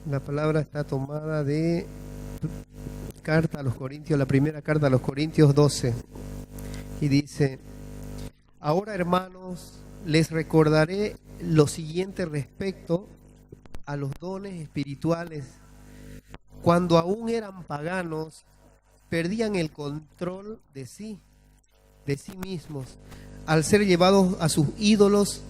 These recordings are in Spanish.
La palabra está tomada de carta a los Corintios, la primera carta a los Corintios 12. Y dice: ahora, hermanos, les recordaré lo siguiente respecto a los dones espirituales. Cuando aún eran paganos, perdían el control de sí mismos, al ser llevados a sus ídolos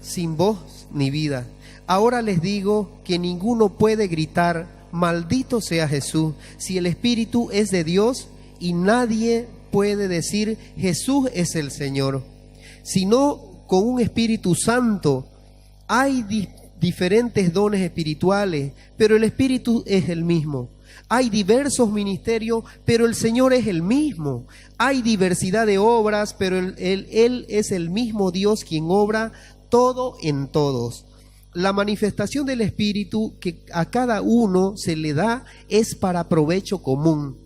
sin voz ni vida. Ahora les digo que ninguno puede gritar: maldito sea Jesús, si el Espíritu es de Dios, y nadie puede decir: Jesús es el Señor, sino con un Espíritu Santo. Hay diferentes dones espirituales, pero el Espíritu es el mismo. Hay diversos ministerios, pero el Señor es el mismo. Hay diversidad de obras, pero Él es el mismo Dios quien obra todo en todos. La manifestación del Espíritu que a cada uno se le da es para provecho común.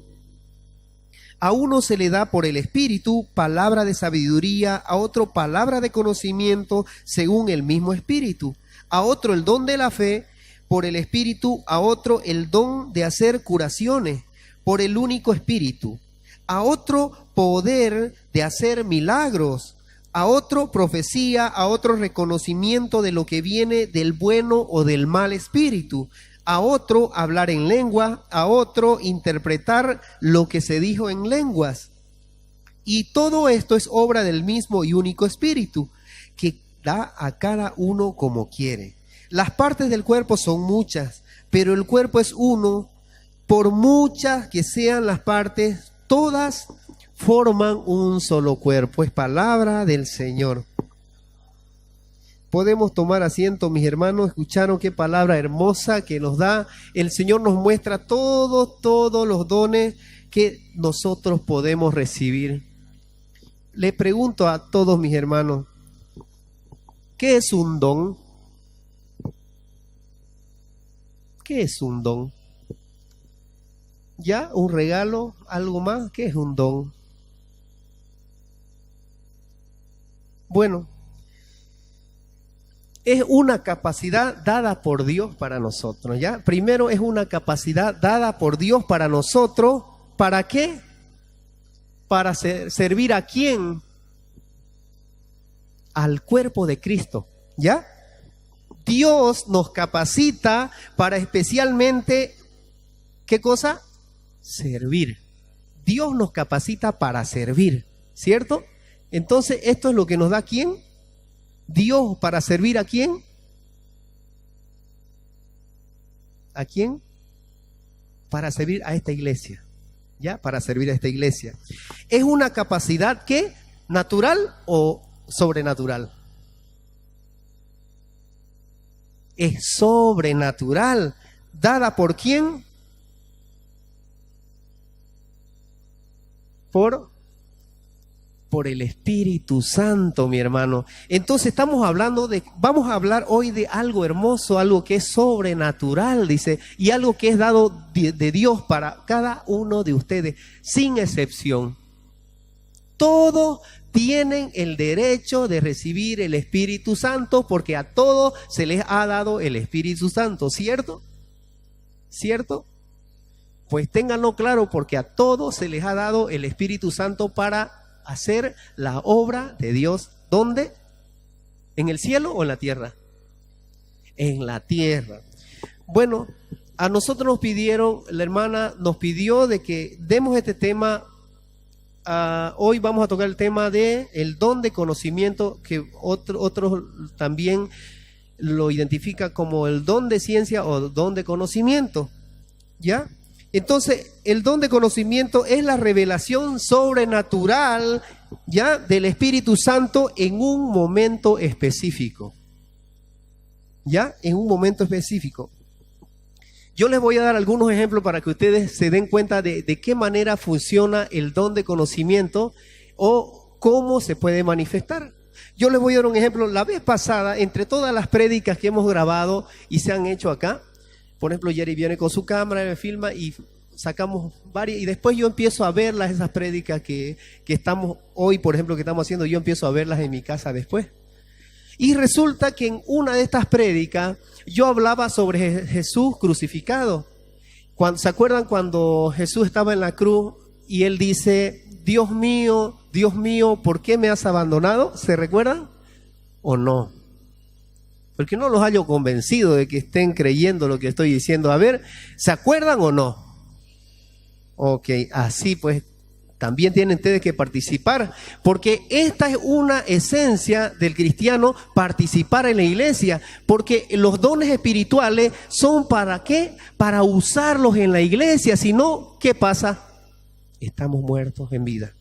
A uno se le da por el Espíritu palabra de sabiduría, a otro palabra de conocimiento según el mismo Espíritu, a otro el don de la fe por el Espíritu, a otro el don de hacer curaciones por el único Espíritu, a otro poder de hacer milagros, a otro profecía, a otro reconocimiento de lo que viene del bueno o del mal espíritu, a otro hablar en lengua, a otro interpretar lo que se dijo en lenguas. Y todo esto es obra del mismo y único Espíritu, que da a cada uno como quiere. Las partes del cuerpo son muchas, pero el cuerpo es uno. Por muchas que sean las partes, todas forman un solo cuerpo. Es palabra del Señor. Podemos tomar asiento, mis hermanos. Escucharon qué palabra hermosa que nos da. El Señor nos muestra todos los dones que nosotros podemos recibir. Le pregunto a todos mis hermanos, ¿qué es un don? ¿Qué es un don? ¿Ya? ¿Un regalo? ¿Algo más? ¿Qué es un don? Bueno, es una capacidad dada por Dios para nosotros, ¿ya? Primero, es una capacidad dada por Dios para nosotros. ¿Para qué? Para servir ¿a quién? Al cuerpo de Cristo, ¿ya? Dios nos capacita para especialmente, ¿qué cosa? Servir. Dios nos capacita para servir, ¿cierto? Entonces, esto es lo que nos da ¿quién? Dios, para servir ¿a quién? ¿A quién? Para servir a esta iglesia, ¿ya? Para servir a esta iglesia. ¿Es una capacidad ¿qué? ¿Natural o sobrenatural? Es sobrenatural. ¿Dada por quién? Por el Espíritu Santo, mi hermano. Entonces vamos a hablar hoy de algo hermoso, algo que es sobrenatural, dice, y algo que es dado de Dios para cada uno de ustedes, sin excepción. Todos tienen el derecho de recibir el Espíritu Santo, porque a todos se les ha dado el Espíritu Santo, ¿cierto? ¿Cierto? Pues ténganlo claro, porque a todos se les ha dado el Espíritu Santo para hacer la obra de Dios. ¿Dónde? ¿En el cielo o en la tierra? En la tierra. Bueno, a nosotros nos pidieron, la hermana nos pidió de que demos este tema. Hoy vamos a tocar el tema de el don de conocimiento, que otros también lo identifica como el don de ciencia o don de conocimiento, ¿ya? Entonces, el don de conocimiento es la revelación sobrenatural, ¿ya?, del Espíritu Santo en un momento específico, ¿ya? En un momento específico. Yo les voy a dar algunos ejemplos para que ustedes se den cuenta de qué manera funciona el don de conocimiento o cómo se puede manifestar. Yo les voy a dar un ejemplo. La vez pasada, entre todas las prédicas que hemos grabado y se han hecho acá, por ejemplo, Jerry viene con su cámara, me filma y sacamos varias, y después yo empiezo a verlas, esas prédicas que estamos hoy, por ejemplo, que estamos haciendo, yo empiezo a verlas en mi casa después. Y resulta que en una de estas prédicas yo hablaba sobre Jesús crucificado. ¿Se acuerdan cuando Jesús estaba en la cruz y él dice, Dios mío, ¿por qué me has abandonado? ¿Se recuerdan o no? Porque no los hallo convencido de que estén creyendo lo que estoy diciendo. A ver, ¿se acuerdan o no? Ok, así pues, también tienen ustedes que participar, porque esta es una esencia del cristiano, participar en la iglesia, porque los dones espirituales son ¿para qué? Para usarlos en la iglesia, si no, ¿qué pasa? Estamos muertos en vida.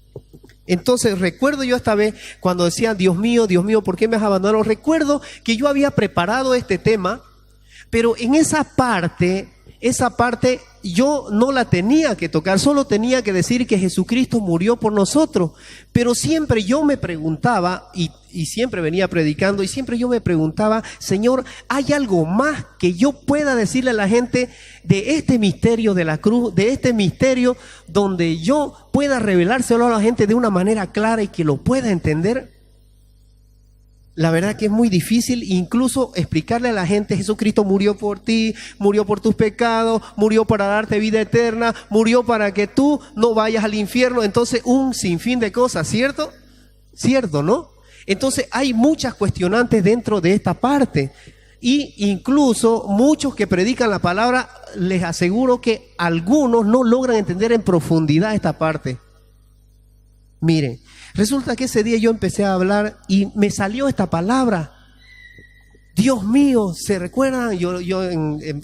Entonces recuerdo yo esta vez cuando decía, Dios mío, ¿por qué me has abandonado? Recuerdo que yo había preparado este tema, pero en esa parte yo no la tenía que tocar, solo tenía que decir que Jesucristo murió por nosotros. Pero siempre yo me preguntaba, y siempre venía predicando, y siempre yo me preguntaba, Señor, ¿hay algo más que yo pueda decirle a la gente de este misterio de la cruz, de este misterio donde yo pueda revelárselo a la gente de una manera clara y que lo pueda entender? La verdad que es muy difícil incluso explicarle a la gente, Jesucristo murió por ti, murió por tus pecados, murió para darte vida eterna, murió para que tú no vayas al infierno. Entonces un sinfín de cosas, ¿cierto? ¿Cierto, no? Entonces hay muchas cuestionantes dentro de esta parte. Y incluso muchos que predican la palabra, les aseguro que algunos no logran entender en profundidad esta parte. Miren, resulta que ese día yo empecé a hablar y me salió esta palabra. Dios mío, ¿se recuerdan? Yo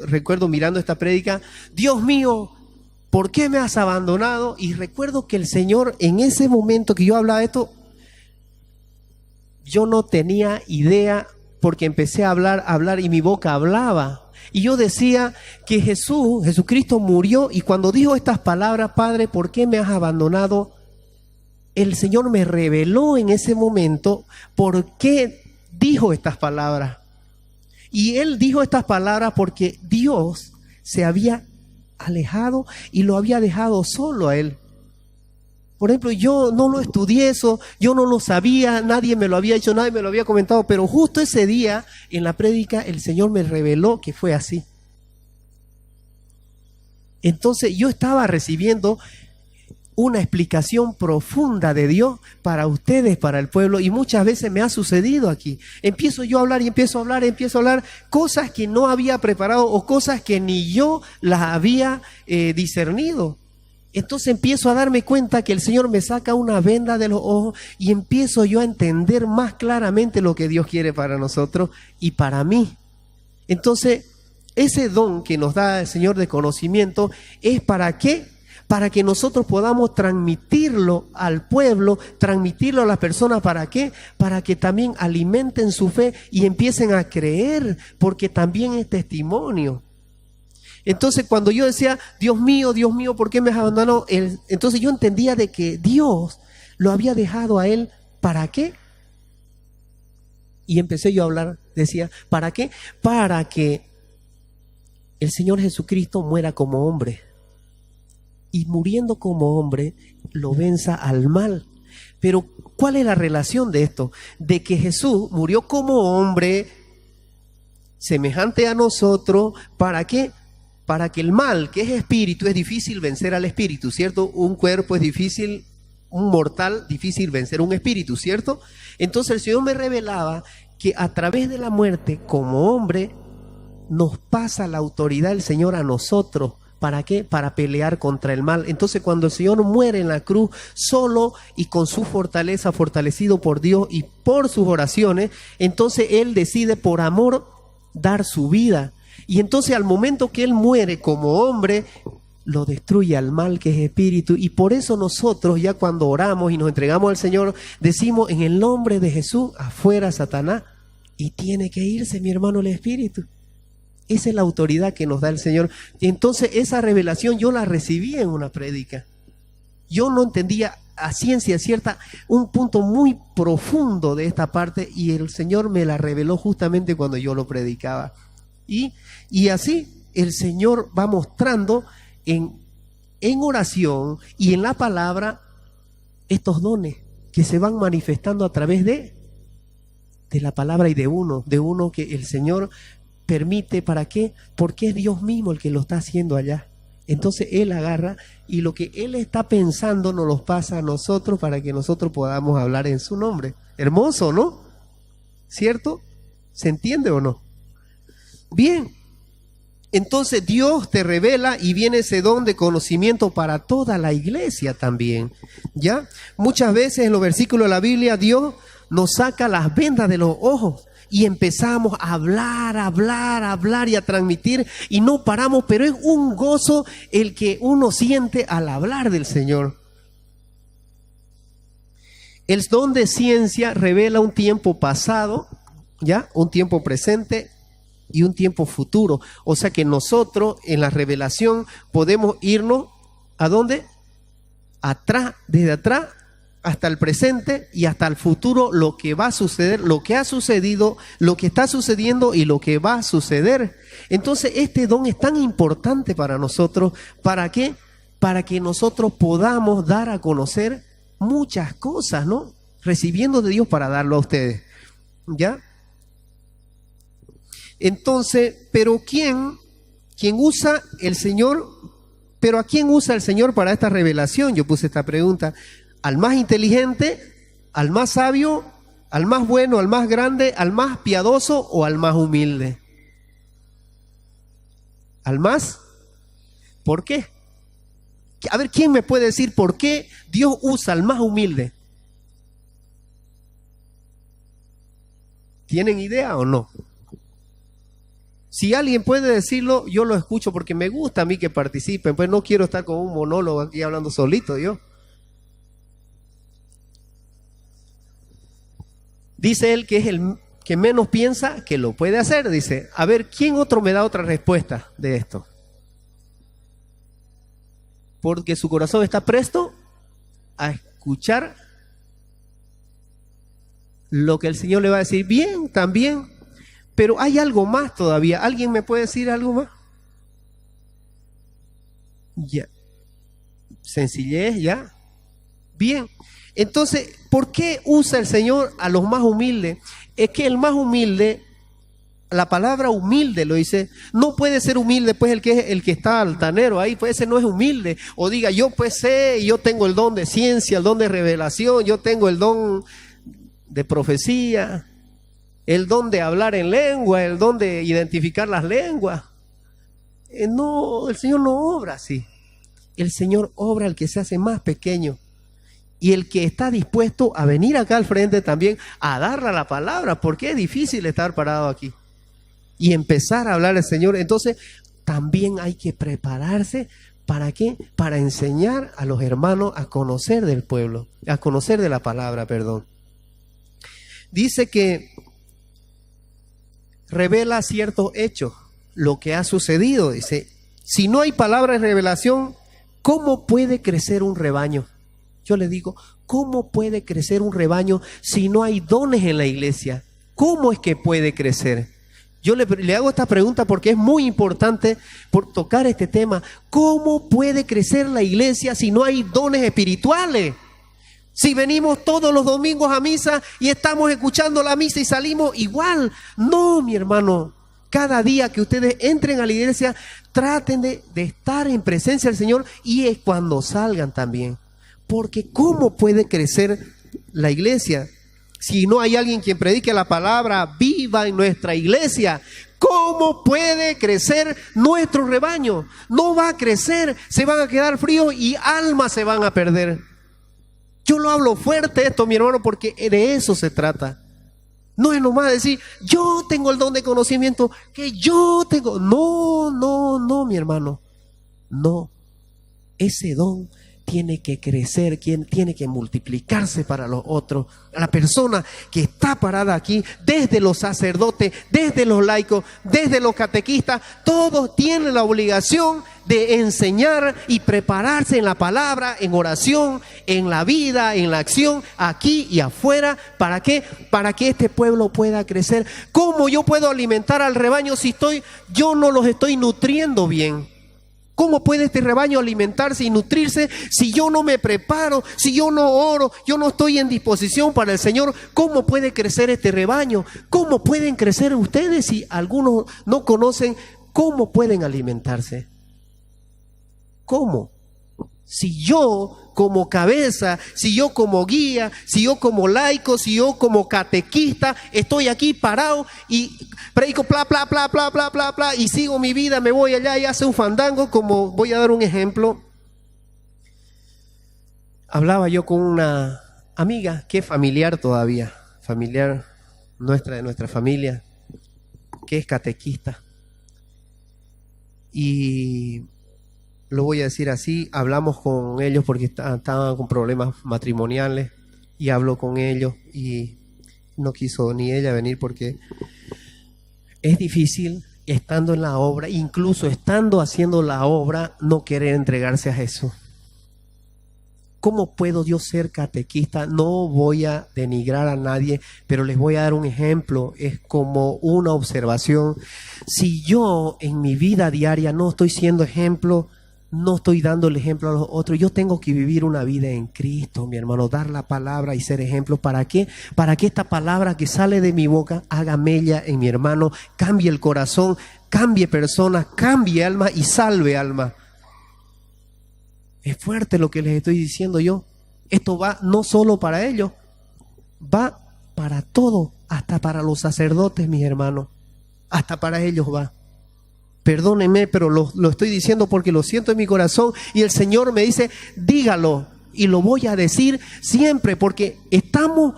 recuerdo mirando esta prédica, Dios mío, ¿por qué me has abandonado? Y recuerdo que el Señor, en ese momento que yo hablaba esto, yo no tenía idea porque empecé a hablar y mi boca hablaba. Y yo decía que Jesucristo murió, y cuando dijo estas palabras, Padre, ¿por qué me has abandonado? El Señor me reveló en ese momento por qué dijo estas palabras. Y Él dijo estas palabras porque Dios se había alejado y lo había dejado solo a Él. Por ejemplo, yo no lo estudié eso, yo no lo sabía, nadie me lo había hecho, nadie me lo había comentado, pero justo ese día en la prédica el Señor me reveló que fue así. Entonces yo estaba recibiendo una explicación profunda de Dios para ustedes, para el pueblo, y muchas veces me ha sucedido aquí. Empiezo yo a hablar y empiezo a hablar cosas que no había preparado o cosas que ni yo las había discernido. Entonces empiezo a darme cuenta que el Señor me saca una venda de los ojos y empiezo yo a entender más claramente lo que Dios quiere para nosotros y para mí. Entonces, ese don que nos da el Señor de conocimiento es ¿para qué? Para que nosotros podamos transmitirlo al pueblo, transmitirlo a las personas. ¿Para qué? Para que también alimenten su fe y empiecen a creer, porque también es testimonio. Entonces cuando yo decía, Dios mío, ¿por qué me has abandonado? Entonces yo entendía de que Dios lo había dejado a él, ¿para qué? Y empecé yo a hablar, decía, ¿para qué? Para que el Señor Jesucristo muera como hombre. Y muriendo como hombre, lo venza al mal. Pero, ¿cuál es la relación de esto? De que Jesús murió como hombre, semejante a nosotros, ¿para qué? Para que el mal, que es espíritu, es difícil vencer al espíritu, ¿cierto? Un cuerpo es difícil, un mortal, difícil vencer un espíritu, ¿cierto? Entonces el Señor me revelaba que a través de la muerte, como hombre, nos pasa la autoridad del Señor a nosotros. ¿Para qué? Para pelear contra el mal. Entonces cuando el Señor muere en la cruz, solo y con su fortaleza, fortalecido por Dios y por sus oraciones, entonces Él decide por amor dar su vida. Y entonces al momento que Él muere como hombre, lo destruye al mal que es espíritu. Y por eso nosotros ya cuando oramos y nos entregamos al Señor, decimos en el nombre de Jesús, afuera Satanás. Y tiene que irse, mi hermano, el espíritu. Esa es la autoridad que nos da el Señor. Y entonces esa revelación yo la recibí en una prédica. Yo no entendía a ciencia cierta un punto muy profundo de esta parte y el Señor me la reveló justamente cuando yo lo predicaba. Y así el Señor va mostrando en oración y en la palabra estos dones que se van manifestando a través de de la palabra y de uno que el Señor permite. ¿Para qué? Porque es Dios mismo el que lo está haciendo allá. Entonces Él agarra y lo que Él está pensando nos los pasa a nosotros para que nosotros podamos hablar en su nombre. Hermoso, ¿no? ¿Cierto? ¿Se entiende o no? Bien. Entonces Dios te revela y viene ese don de conocimiento para toda la iglesia también. ¿Ya? Muchas veces en los versículos de la Biblia Dios nos saca las vendas de los ojos y empezamos a hablar y a transmitir y no paramos, pero es un gozo el que uno siente al hablar del Señor. El don de ciencia revela un tiempo pasado, ¿ya? Un tiempo presente y un tiempo futuro. O sea que nosotros en la revelación podemos irnos ¿a dónde? Atrás, desde atrás hasta el presente y hasta el futuro, lo que va a suceder, lo que ha sucedido, lo que está sucediendo y lo que va a suceder. Entonces este don es tan importante para nosotros. ¿Para qué? Para que nosotros podamos dar a conocer muchas cosas, ¿no? Recibiendo de Dios para darlo a ustedes. ¿Ya? Entonces, pero ¿quién usa el Señor? ¿Pero a quién usa el Señor para esta revelación? Yo puse esta pregunta. ¿Al más inteligente, al más sabio, al más bueno, al más grande, al más piadoso o al más humilde? ¿Al más? ¿Por qué? A ver, ¿quién me puede decir por qué Dios usa al más humilde? ¿Tienen idea o no? Si alguien puede decirlo, yo lo escucho porque me gusta a mí que participen, pues no quiero estar con un monólogo aquí hablando solito yo. Dice él que es el que menos piensa que lo puede hacer. Dice, a ver, ¿quién otro me da otra respuesta de esto? Porque su corazón está presto a escuchar lo que el Señor le va a decir. Bien, también. Pero hay algo más todavía. ¿Alguien me puede decir algo más? Ya. Sencillez, ya. Bien. Entonces, ¿por qué usa el Señor a los más humildes? Es que el más humilde, la palabra humilde lo dice, no puede ser humilde pues el que está altanero ahí, pues ese no es humilde. O diga, yo pues sé, yo tengo el don de ciencia, el don de revelación, yo tengo el don de profecía, el don de hablar en lengua, el don de identificar las lenguas. No, el Señor no obra así. El Señor obra el que se hace más pequeño. Y el que está dispuesto a venir acá al frente también a darle la palabra, porque es difícil estar parado aquí y empezar a hablar al Señor. Entonces también hay que prepararse. ¿Para qué? Para enseñar a los hermanos a conocer del pueblo, a conocer de la palabra, perdón. Dice que revela ciertos hechos, lo que ha sucedido. Dice, si no hay palabra de revelación, ¿cómo puede crecer un rebaño? Yo le digo, ¿cómo puede crecer un rebaño si no hay dones en la iglesia? ¿Cómo es que puede crecer? Yo le hago esta pregunta porque es muy importante por tocar este tema. ¿Cómo puede crecer la iglesia si no hay dones espirituales? Si venimos todos los domingos a misa y estamos escuchando la misa y salimos igual. No, mi hermano. Cada día que ustedes entren a la iglesia, traten de estar en presencia del Señor y es cuando salgan también. Porque ¿cómo puede crecer la iglesia si no hay alguien quien predique la palabra viva en nuestra iglesia? ¿Cómo puede crecer nuestro rebaño? No va a crecer, se van a quedar fríos y almas se van a perder. Yo lo hablo fuerte esto, mi hermano, porque de eso se trata. No es nomás decir, yo tengo el don de conocimiento, que yo tengo. No, mi hermano. No. Ese don tiene que crecer, tiene que multiplicarse para los otros. La persona que está parada aquí, desde los sacerdotes, desde los laicos, desde los catequistas, todos tienen la obligación de enseñar y prepararse en la palabra, en oración, en la vida, en la acción, aquí y afuera. ¿Para qué? Para que este pueblo pueda crecer. ¿Cómo yo puedo alimentar al rebaño si yo no los estoy nutriendo bien? ¿Cómo puede este rebaño alimentarse y nutrirse si yo no me preparo, si yo no oro, yo no estoy en disposición para el Señor? ¿Cómo puede crecer este rebaño? ¿Cómo pueden crecer ustedes si algunos no conocen cómo pueden alimentarse? ¿Cómo? Si yo como cabeza, si yo como guía, si yo como laico, si yo como catequista estoy aquí parado y predico bla, bla, bla, bla, bla, bla, bla, y sigo mi vida, me voy allá y hace un fandango, como voy a dar un ejemplo. Hablaba yo con una amiga que es familiar todavía, familiar nuestra, de nuestra familia, que es catequista. Y lo voy a decir así, hablamos con ellos porque estaban con problemas matrimoniales y hablo con ellos y no quiso ni ella venir porque es difícil estando en la obra, incluso estando haciendo la obra, no querer entregarse a Jesús. ¿Cómo puedo yo ser catequista? No voy a denigrar a nadie, pero les voy a dar un ejemplo, es como una observación. Si yo en mi vida diaria no estoy siendo ejemplo, no estoy dando el ejemplo a los otros, yo tengo que vivir una vida en Cristo, mi hermano, dar la palabra y ser ejemplo. ¿Para qué? Para que esta palabra que sale de mi boca haga mella en mi hermano, cambie el corazón, cambie personas, cambie alma y salve alma. Es fuerte lo que les estoy diciendo yo. Esto va no solo para ellos, va para todo, hasta para los sacerdotes, mis hermanos, hasta para ellos va. Perdónenme, pero lo estoy diciendo porque lo siento en mi corazón y el Señor me dice, dígalo, y lo voy a decir siempre porque estamos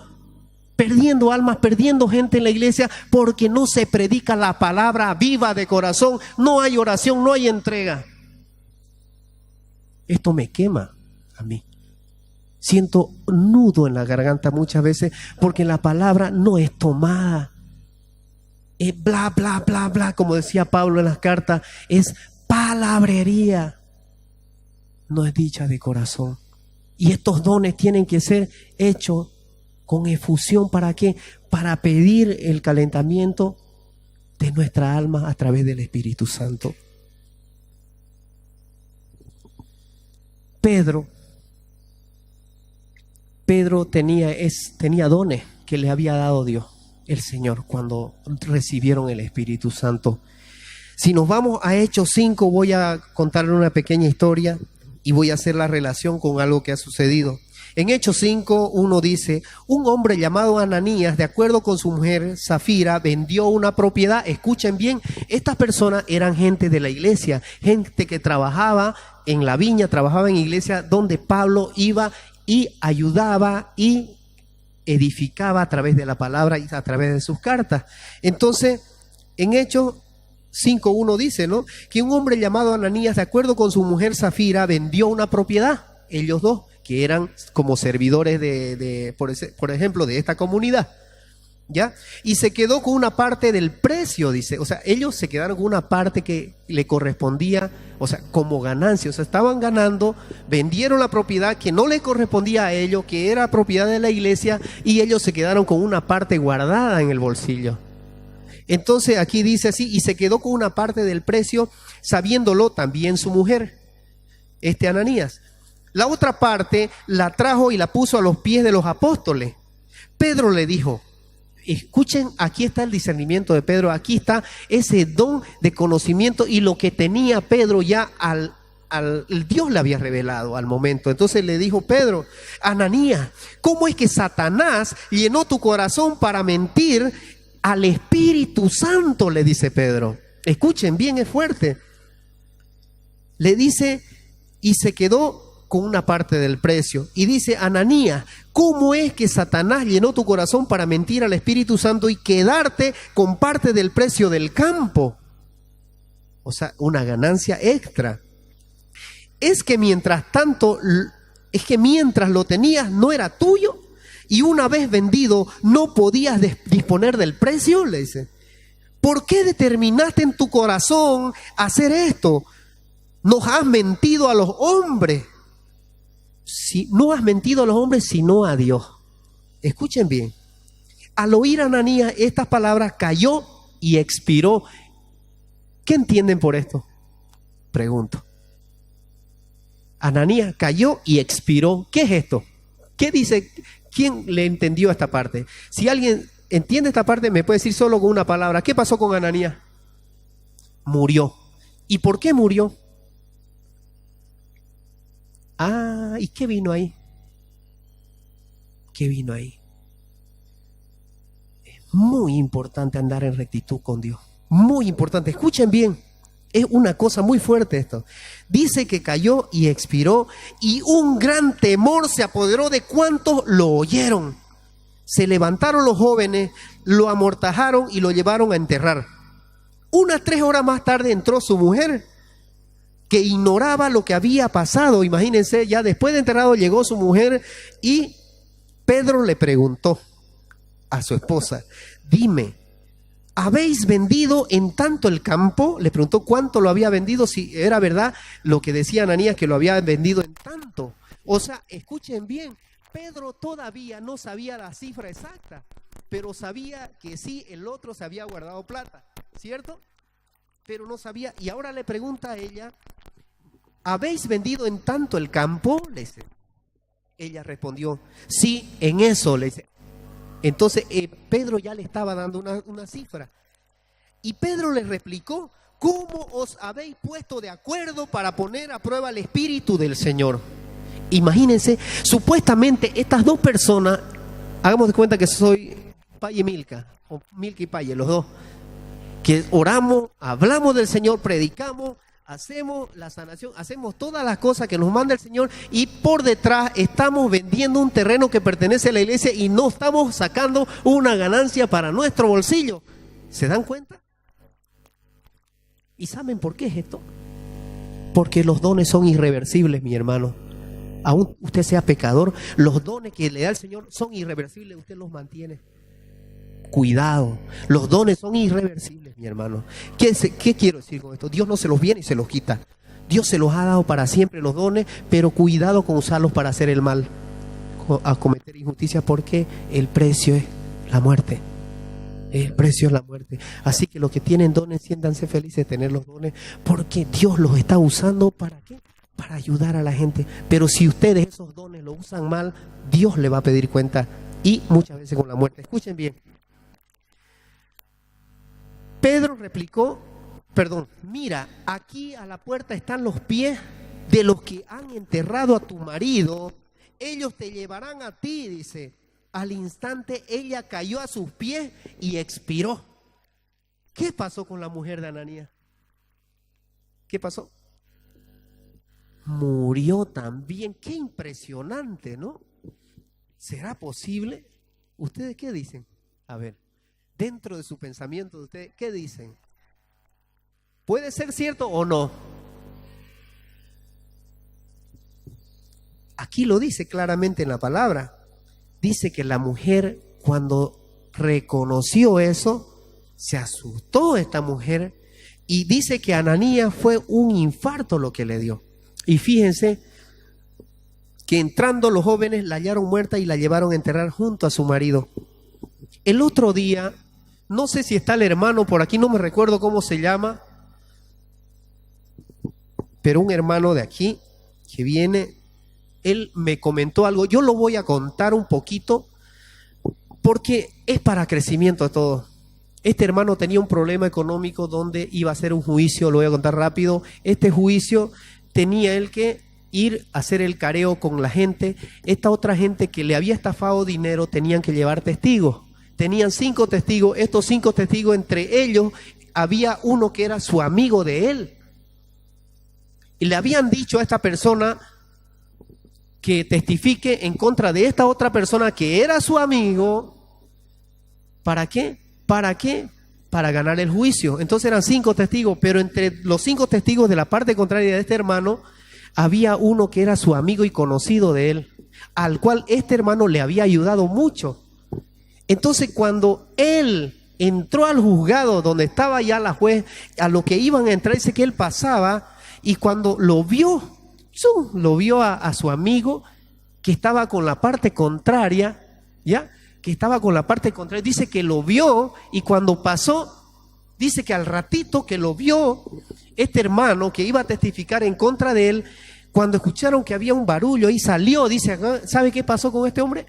perdiendo almas, perdiendo gente en la iglesia porque no se predica la palabra viva de corazón, no hay oración, no hay entrega. Esto me quema a mí. Siento nudo en la garganta muchas veces porque la palabra no es tomada. Es bla, bla, bla, bla, como decía Pablo en las cartas, es palabrería, no es dicha de corazón. Y estos dones tienen que ser hechos con efusión. ¿Para qué? Para pedir el calentamiento de nuestra alma a través del Espíritu Santo. Pedro tenía dones que le había dado Dios, el Señor, cuando recibieron el Espíritu Santo. Si nos vamos a Hechos 5, voy a contarle una pequeña historia y voy a hacer la relación con algo que ha sucedido. En Hechos 5, 1 dice, un hombre llamado Ananías, de acuerdo con su mujer Zafira, vendió una propiedad. Escuchen bien, estas personas eran gente de la iglesia, gente que trabajaba en la viña, trabajaba en iglesia donde Pablo iba y ayudaba y edificaba a través de la palabra y a través de sus cartas. Entonces, en Hechos 5:1 dice, ¿no?, que un hombre llamado Ananías, de acuerdo con su mujer Zafira, vendió una propiedad. Ellos dos, que eran como servidores por ejemplo, de esta comunidad, ¿ya? Y se quedó con una parte del precio, dice. O sea, ellos se quedaron con una parte que le correspondía, o sea, como ganancia. O sea, estaban ganando, vendieron la propiedad que no le correspondía a ellos, que era propiedad de la iglesia, y ellos se quedaron con una parte guardada en el bolsillo. Entonces aquí dice así, y se quedó con una parte del precio, sabiéndolo también su mujer, Ananías. La otra parte la trajo y la puso a los pies de los apóstoles. Pedro le dijo, escuchen, aquí está el discernimiento de Pedro, aquí está ese don de conocimiento y lo que tenía Pedro ya el Dios le había revelado al momento. Entonces le dijo Pedro, Ananías, ¿cómo es que Satanás llenó tu corazón para mentir al Espíritu Santo? Le dice Pedro. Escuchen bien, es fuerte. Le dice, y se quedó con una parte del precio. Y dice, Ananías, ¿cómo es que Satanás llenó tu corazón para mentir al Espíritu Santo y quedarte con parte del precio del campo? O sea, una ganancia extra. Es que mientras lo tenías no era tuyo y una vez vendido no podías disponer del precio, le dice. ¿Por qué determinaste en tu corazón hacer esto? Nos has mentido a los hombres. Si no has mentido a los hombres, sino a Dios. Escuchen bien. Al oír a Ananías estas palabras, cayó y expiró. ¿Qué entienden por esto? Pregunto. Ananías cayó y expiró. ¿Qué es esto? ¿Qué dice? ¿Quién le entendió esta parte? Si alguien entiende esta parte, me puede decir solo con una palabra. ¿Qué pasó con Ananías? Murió. ¿Y por qué murió? Ah, ¿y qué vino ahí? ¿Qué vino ahí? Es muy importante andar en rectitud con Dios. Muy importante. Escuchen bien. Es una cosa muy fuerte esto. Dice que cayó y expiró y un gran temor se apoderó de cuantos lo oyeron. Se levantaron los jóvenes, lo amortajaron y lo llevaron a enterrar. Unas 3 horas más tarde entró su mujer, que ignoraba lo que había pasado. Imagínense, ya después de enterrado llegó su mujer y Pedro le preguntó a su esposa, dime, ¿habéis vendido en tanto el campo? Le preguntó cuánto lo había vendido, si era verdad lo que decía Ananías, que lo había vendido en tanto. O sea, escuchen bien, Pedro todavía no sabía la cifra exacta, pero sabía que sí, el otro se había guardado plata, ¿cierto? Pero no sabía, y ahora le pregunta a ella, ¿habéis vendido en tanto el campo? Le dice. Ella respondió, sí, en eso, le dice. Entonces Pedro ya le estaba dando una cifra. Y Pedro le replicó, ¿cómo os habéis puesto de acuerdo para poner a prueba el Espíritu del Señor? Imagínense, supuestamente estas dos personas, hagamos de cuenta que soy Paye y Milka, o Milka y Paye, los dos, que oramos, hablamos del Señor, predicamos, hacemos la sanación, hacemos todas las cosas que nos manda el Señor y por detrás estamos vendiendo un terreno que pertenece a la iglesia y no estamos sacando una ganancia para nuestro bolsillo. ¿Se dan cuenta? ¿Y saben por qué es esto? Porque los dones son irreversibles, mi hermano. Aún usted sea pecador, los dones que le da el Señor son irreversibles, usted los mantiene. Cuidado, los dones son irreversibles, mi hermano. ¿Qué quiero decir con esto? Dios no se los viene y se los quita. Dios se los ha dado para siempre los dones, pero cuidado con usarlos para hacer el mal, a cometer injusticia, porque el precio es la muerte. El precio es la muerte. Así que los que tienen dones, siéntanse felices de tener los dones, porque Dios los está usando ¿para qué? Para ayudar a la gente. Pero si ustedes esos dones los usan mal, Dios le va a pedir cuenta, y muchas veces con la muerte. Escuchen bien. Pedro replicó, mira, aquí a la puerta están los pies de los que han enterrado a tu marido, ellos te llevarán a ti, dice. Al instante ella cayó a sus pies y expiró. ¿Qué pasó con la mujer de Ananías? ¿Qué pasó? Murió también. Qué impresionante, ¿no? ¿Será posible? ¿Ustedes qué dicen? A ver. Dentro de su pensamiento de ustedes, ¿qué dicen? ¿Puede ser cierto o no? Aquí lo dice claramente en la palabra. Dice que la mujer, cuando reconoció eso, se asustó esta mujer y dice que a Ananías fue un infarto lo que le dio. Y fíjense que entrando los jóvenes la hallaron muerta y la llevaron a enterrar junto a su marido. El otro día, no sé si está el hermano por aquí, no me recuerdo cómo se llama, pero un hermano de aquí que viene, él me comentó algo, yo lo voy a contar un poquito porque es para crecimiento de todos. Este hermano tenía un problema económico donde iba a hacer un juicio, lo voy a contar rápido. Este juicio tenía él que ir a hacer el careo con la gente. Esta otra gente que le había estafado dinero tenían que llevar testigos. Tenían 5 testigos, estos 5 testigos, entre ellos había uno que era su amigo de él. Y le habían dicho a esta persona que testifique en contra de esta otra persona que era su amigo. ¿Para qué? ¿Para qué? Para ganar el juicio. Entonces eran 5 testigos, pero entre los 5 testigos de la parte contraria de este hermano, había uno que era su amigo y conocido de él, al cual este hermano le había ayudado mucho. Entonces cuando él entró al juzgado donde estaba ya la juez, a lo que iban a entrar, dice que él pasaba y cuando lo vio a su amigo que estaba con la parte contraria, ¿ya? Que estaba con la parte contraria, dice que lo vio y cuando pasó, dice que al ratito que lo vio, este hermano que iba a testificar en contra de él, Cuando escucharon que había un barullo y salió, dice, ¿sabe qué pasó con este hombre?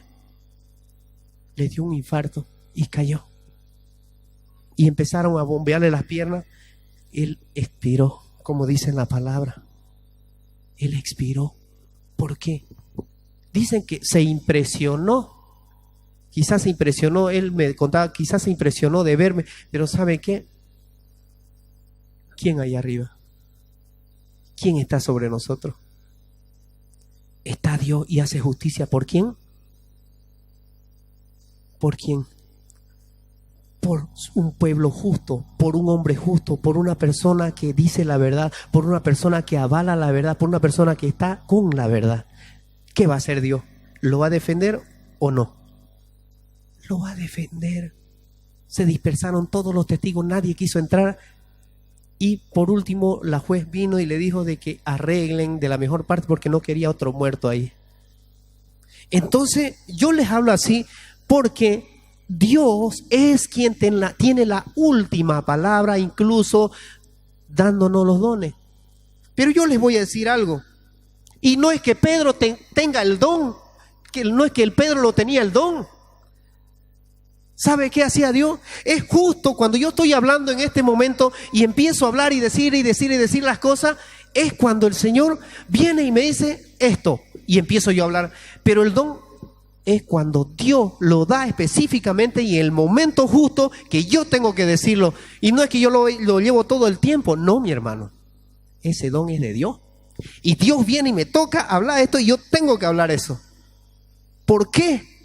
Le dio un infarto y cayó. Y empezaron a bombearle las piernas. Él expiró, como dice en la palabra. Él expiró. ¿Por qué? Dicen que se impresionó. Quizás se impresionó, él me contaba, quizás se impresionó de verme. Pero ¿sabe qué? ¿Quién hay arriba? ¿Quién está sobre nosotros? Está Dios y hace justicia. ¿Por quién? ¿Por quién? Por un pueblo justo, por un hombre justo, por una persona que dice la verdad, por una persona que avala la verdad, por una persona que está con la verdad. ¿Qué va a hacer Dios? ¿Lo va a defender o no? Lo va a defender. Se dispersaron todos los testigos, nadie quiso entrar. Y por último la juez vino y le dijo de que arreglen de la mejor parte porque no quería otro muerto ahí. Entonces yo les hablo así porque Dios es quien tiene la última palabra, incluso dándonos los dones. Pero yo les voy a decir algo. Y no es que Pedro tenga el don, no es que el Pedro lo tenía el don. ¿Sabe qué hacía Dios? Es justo cuando yo estoy hablando en este momento y empiezo a hablar y decir las cosas, es cuando el Señor viene y me dice esto y empiezo yo a hablar. Pero el don es cuando Dios lo da específicamente y en el momento justo que yo tengo que decirlo. Y no es que yo lo llevo todo el tiempo, no, mi hermano. Ese don es de Dios. Y Dios viene y me toca hablar esto y yo tengo que hablar eso. ¿Por qué?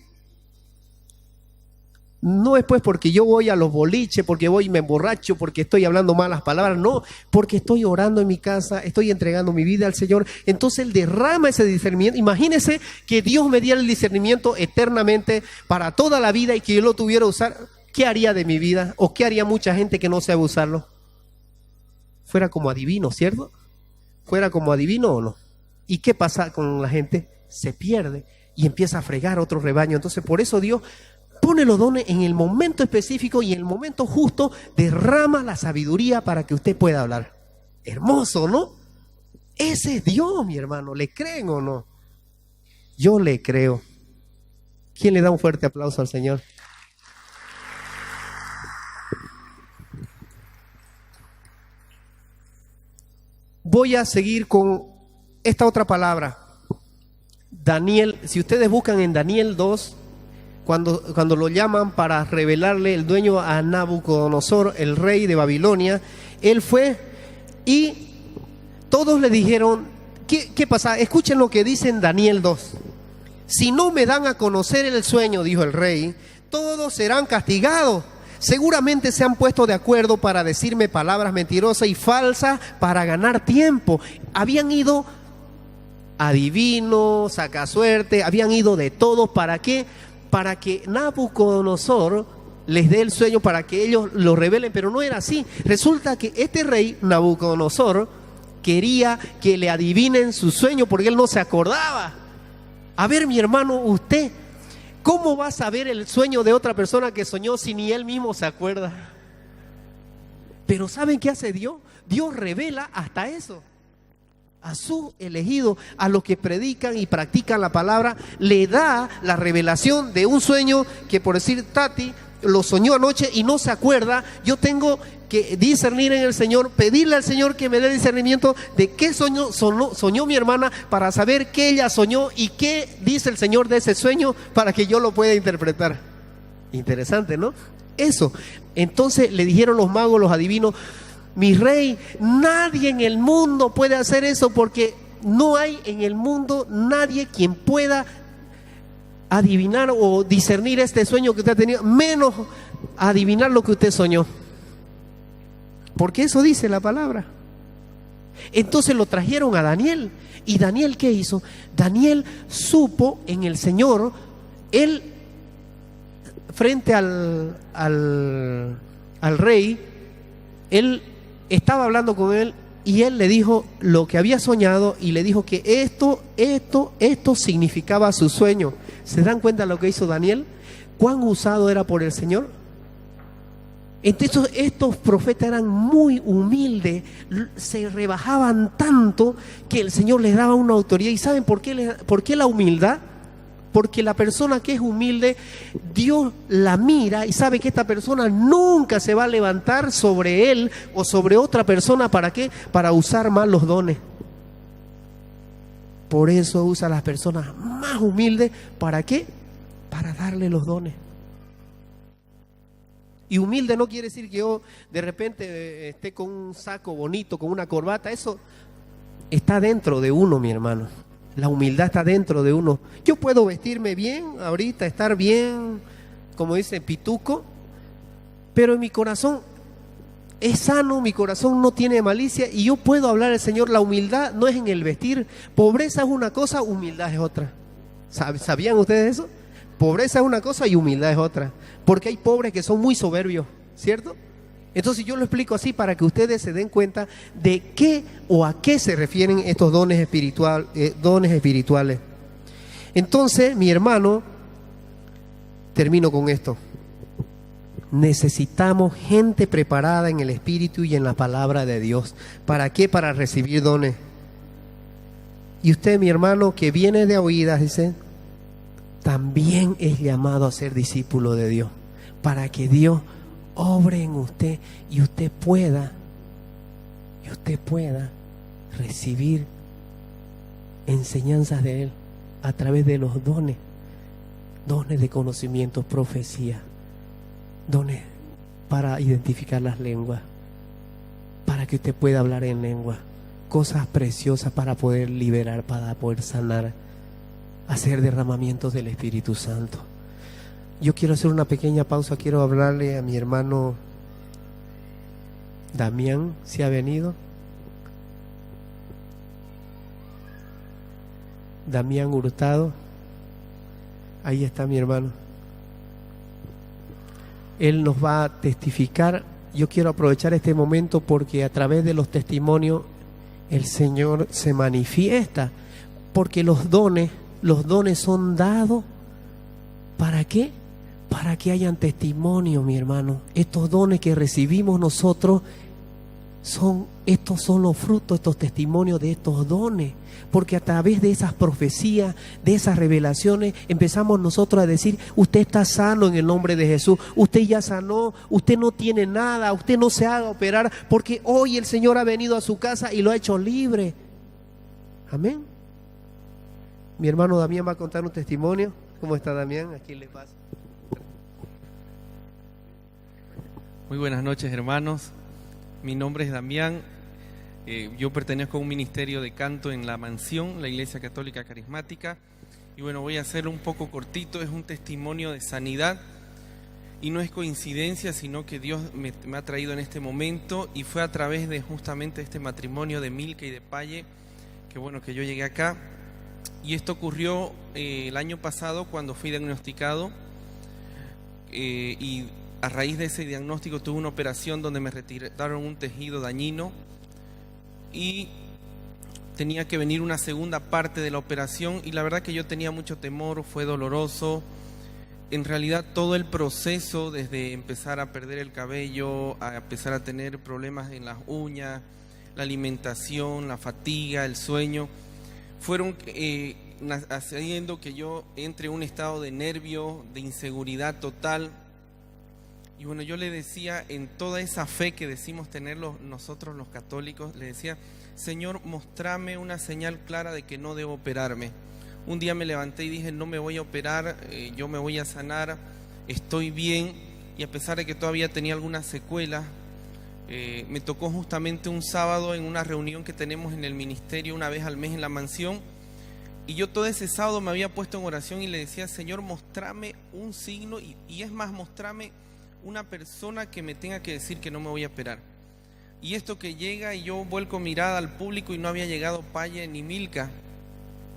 No es pues porque yo voy a los boliches, porque voy y me emborracho, porque estoy hablando malas palabras, no, porque estoy orando en mi casa, estoy entregando mi vida al Señor. Entonces Él derrama ese discernimiento. Imagínese que Dios me diera el discernimiento eternamente para toda la vida y que yo lo tuviera que usar. ¿Qué haría de mi vida? ¿O qué haría mucha gente que no sabe usarlo? Fuera como adivino, ¿cierto? Fuera como adivino o no. ¿Y qué pasa con la gente? Se pierde y empieza a fregar otro rebaño. Entonces por eso Dios pone los dones en el momento específico y en el momento justo derrama la sabiduría para que usted pueda hablar. Hermoso, ¿no? Ese es Dios, mi hermano. ¿Le creen o no? Yo le creo. ¿Quién le da un fuerte aplauso al Señor? Voy a seguir con esta otra palabra. Daniel, si ustedes buscan en Daniel 2, cuando lo llaman para revelarle el dueño a Nabucodonosor, el rey de Babilonia, él fue y todos le dijeron, ¿qué pasa? Escuchen lo que dice en Daniel 2. Si no me dan a conocer el sueño, dijo el rey, todos serán castigados. Seguramente se han puesto de acuerdo para decirme palabras mentirosas y falsas para ganar tiempo. Habían ido adivinos, sacasuerte, habían ido de todos. ¿Para qué? Para que Nabucodonosor les dé el sueño, para que ellos lo revelen, pero no era así. Resulta que este rey, Nabucodonosor, quería que le adivinen su sueño porque él no se acordaba. A ver, mi hermano, usted, ¿cómo va a saber el sueño de otra persona que soñó si ni él mismo se acuerda? Pero ¿saben qué hace Dios? Dios revela hasta eso. A su elegido, a los que predican y practican la palabra, le da la revelación de un sueño que, por decir, Tati lo soñó anoche y no se acuerda. Yo tengo que discernir en el Señor, pedirle al Señor que me dé discernimiento de qué soñó mi hermana, para saber qué ella soñó y qué dice el Señor de ese sueño para que yo lo pueda interpretar. Interesante, ¿no? Eso. Entonces le dijeron los magos, los adivinos: mi rey, nadie en el mundo puede hacer eso, porque no hay en el mundo nadie quien pueda adivinar o discernir este sueño que usted ha tenido, menos adivinar lo que usted soñó. Porque eso dice la palabra. Entonces lo trajeron a Daniel. ¿Y Daniel qué hizo? Daniel supo en el Señor. Él, frente al rey, él estaba hablando con él y él le dijo lo que había soñado y le dijo que esto significaba su sueño. ¿Se dan cuenta de lo que hizo Daniel? ¿Cuán usado era por el Señor? Entonces estos profetas eran muy humildes, se rebajaban tanto que el Señor les daba una autoridad. ¿Y saben por qué la humildad? Porque la persona que es humilde, Dios la mira y sabe que esta persona nunca se va a levantar sobre él o sobre otra persona. ¿Para qué? Para usar más los dones. Por eso usa a las personas más humildes. ¿Para qué? Para darle los dones. Y humilde no quiere decir que yo de repente esté con un saco bonito, con una corbata. Eso está dentro de uno, mi hermano. La humildad está dentro de uno. Yo puedo vestirme bien ahorita, estar bien, como dice, pituco, pero en mi corazón es sano, mi corazón no tiene malicia y yo puedo hablar al Señor. La humildad no es en el vestir. Pobreza es una cosa, humildad es otra. ¿Sabían ustedes eso? Pobreza es una cosa y humildad es otra. Porque hay pobres que son muy soberbios, ¿cierto? Entonces yo lo explico así para que ustedes se den cuenta de qué o a qué se refieren estos dones espirituales. Entonces, mi hermano, termino con esto. Necesitamos gente preparada en el Espíritu y en la palabra de Dios. ¿Para qué? Para recibir dones. Y usted, mi hermano, que viene de oídas, dice, también es llamado a ser discípulo de Dios, para que Dios obre en usted y usted pueda recibir enseñanzas de Él a través de los dones de conocimiento, profecía, dones para identificar las lenguas, para que usted pueda hablar en lengua, cosas preciosas para poder liberar, para poder sanar, hacer derramamientos del Espíritu Santo. Yo quiero hacer una pequeña pausa, quiero hablarle a mi hermano Damián, si ha venido. Damián Hurtado, ahí está mi hermano. Él nos va a testificar. Yo quiero aprovechar este momento porque a través de los testimonios el Señor se manifiesta, porque los dones son dados. ¿Para qué? Para que hayan testimonio, mi hermano. Estos dones que recibimos nosotros estos son los frutos, estos testimonios de estos dones. Porque a través de esas profecías, de esas revelaciones, empezamos nosotros a decir, usted está sano en el nombre de Jesús, usted ya sanó, usted no tiene nada, usted no se haga operar, porque hoy el Señor ha venido a su casa y lo ha hecho libre. Amén. Mi hermano Damián va a contar un testimonio. ¿Cómo está Damián? ¿A quién le pasa? Muy buenas noches, hermanos. Mi nombre es Damián. Yo pertenezco a un ministerio de canto en La Mansión, la Iglesia Católica Carismática. Y bueno, voy a hacer un poco cortito. Es un testimonio de sanidad. Y no es coincidencia, sino que Dios me ha traído en este momento. Y fue a través de justamente este matrimonio de Milka y de Paye, que bueno, que yo llegué acá. Y esto ocurrió el año pasado cuando fui diagnosticado. Y a raíz de ese diagnóstico tuve una operación donde me retiraron un tejido dañino y tenía que venir una segunda parte de la operación, y la verdad que yo tenía mucho temor, fue doloroso. En realidad todo el proceso, desde empezar a perder el cabello, a empezar a tener problemas en las uñas, la alimentación, la fatiga, el sueño, fueron haciendo que yo entre en un estado de nervio, de inseguridad total. Y bueno, yo le decía, en toda esa fe que decimos tener nosotros los católicos, le decía, Señor, mostrame una señal clara de que no debo operarme. Un día me levanté y dije, no me voy a operar, yo me voy a sanar, estoy bien. Y a pesar de que todavía tenía algunas secuelas, me tocó justamente un sábado en una reunión que tenemos en el ministerio una vez al mes en La Mansión. Y yo todo ese sábado me había puesto en oración y le decía, Señor, mostrame un signo y es más, mostrame una persona que me tenga que decir que no me voy a operar. Y esto que llega y yo vuelco mirada al público y no había llegado Paye ni Milka.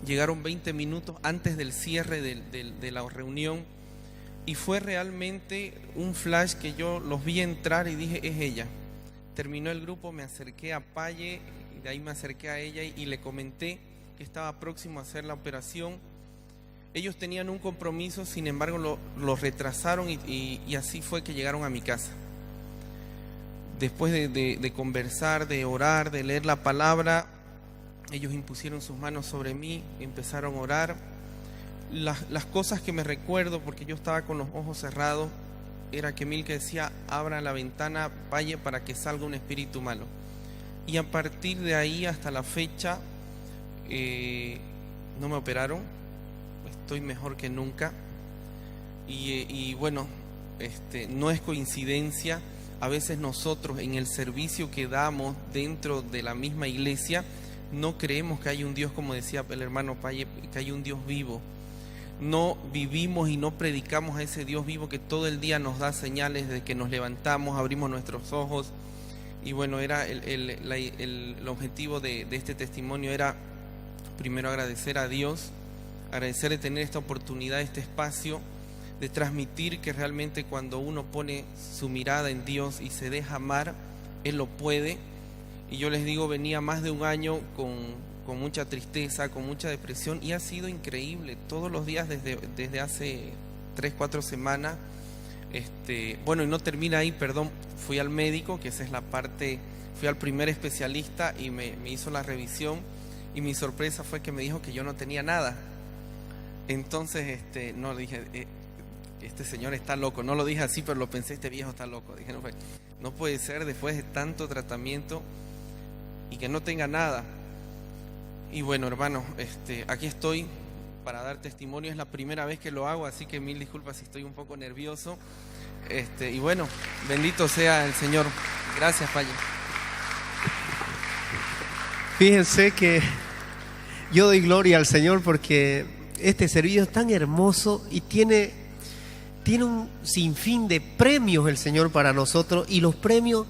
Llegaron 20 minutos antes del cierre de la reunión y fue realmente un flash que yo los vi entrar y dije, es ella. Terminó el grupo, me acerqué a Paye y de ahí me acerqué a ella y le comenté que estaba próximo a hacer la operación. Ellos tenían un compromiso, sin embargo lo retrasaron y así fue que llegaron a mi casa. después de conversar, de orar, de leer la palabra, ellos impusieron sus manos sobre mí, empezaron a orar. Las cosas que me recuerdo, porque yo estaba con los ojos cerrados, era que Milka decía: abra la ventana, vaya, para que salga un espíritu malo. Y a partir de ahí hasta la fecha no me operaron, estoy mejor que nunca. Y bueno, no es coincidencia. A veces nosotros en el servicio que damos dentro de la misma iglesia no creemos que hay un Dios, como decía el hermano Paye, que hay un Dios vivo. No vivimos y no predicamos a ese Dios vivo que todo el día nos da señales de que nos levantamos, abrimos nuestros ojos. Y bueno, era el objetivo de este testimonio era primero agradecer a Dios, agradecer de tener esta oportunidad, este espacio, de transmitir que realmente cuando uno pone su mirada en Dios y se deja amar, Él lo puede. Y yo les digo, venía más de un año con mucha tristeza, con mucha depresión, y ha sido increíble todos los días desde hace 3-4 semanas. Bueno, y no termina ahí, perdón, fui al médico, que esa es la parte, fui al primer especialista y me hizo la revisión, y mi sorpresa fue que me dijo que yo no tenía nada. Entonces, no, dije, este señor está loco, no lo dije así, pero lo pensé, este viejo está loco. Dije, no puede ser después de tanto tratamiento y que no tenga nada. Y bueno, hermano, aquí estoy para dar testimonio. Es la primera vez que lo hago, así que mil disculpas si estoy un poco nervioso. Y bueno, bendito sea el Señor. Gracias, Paye. Fíjense que yo doy gloria al Señor porque este servicio es tan hermoso y tiene un sinfín de premios el Señor para nosotros, y los premios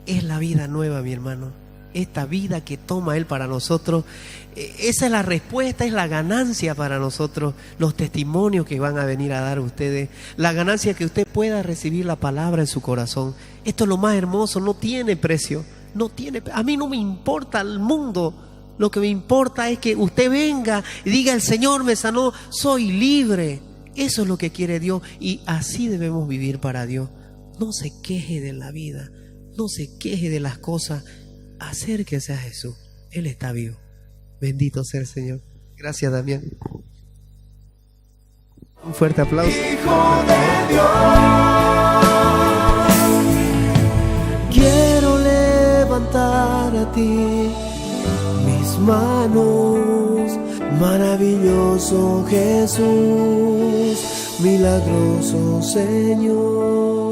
es la vida nueva, mi hermano. Esta vida que toma Él para nosotros, esa es la respuesta, es la ganancia para nosotros, los testimonios que van a venir a dar ustedes, la ganancia que usted pueda recibir la palabra en su corazón. Esto es lo más hermoso, no tiene precio, a mí no me importa el mundo, lo que me importa es que usted venga y diga: el Señor me sanó, soy libre. Eso es lo que quiere Dios, y así debemos vivir para Dios. No se queje de la vida, no se queje de las cosas. Acérquese a Jesús, Él está vivo. Bendito sea el Señor. Gracias, Damián. Un fuerte aplauso. Hijo de Dios, quiero levantar a ti mis manos, maravilloso Jesús, milagroso Señor.